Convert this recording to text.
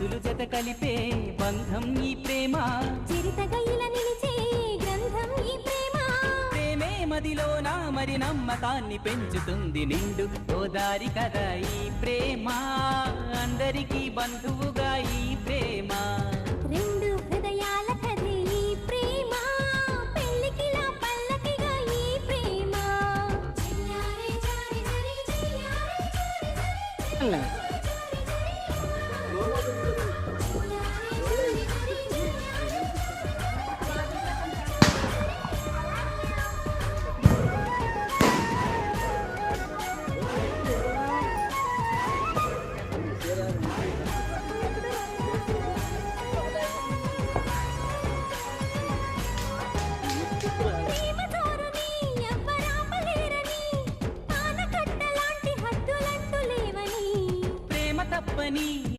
మనసులు జత కలిపే బంధం ఈ ప్రేమ, చిరుతగా ఇలా నిలిచే గ్రంథం ఈ ప్రేమ. ప్రేమే మదిలోన మరి నమ్మకాన్ని పెంచుతుంది నిండు గోదారి కదా ఈ ప్రేమ, అందరికీ బంధువుగా ఈ ప్రేమ. రెండు హృదయాల కథే ఈ ప్రేమ, పెళ్ళికిలా పల్లకిగా ఈ ప్రేమ. చెయ్యారే జారి జరి చెయ్యారే జారి జరి చెయ్యారే.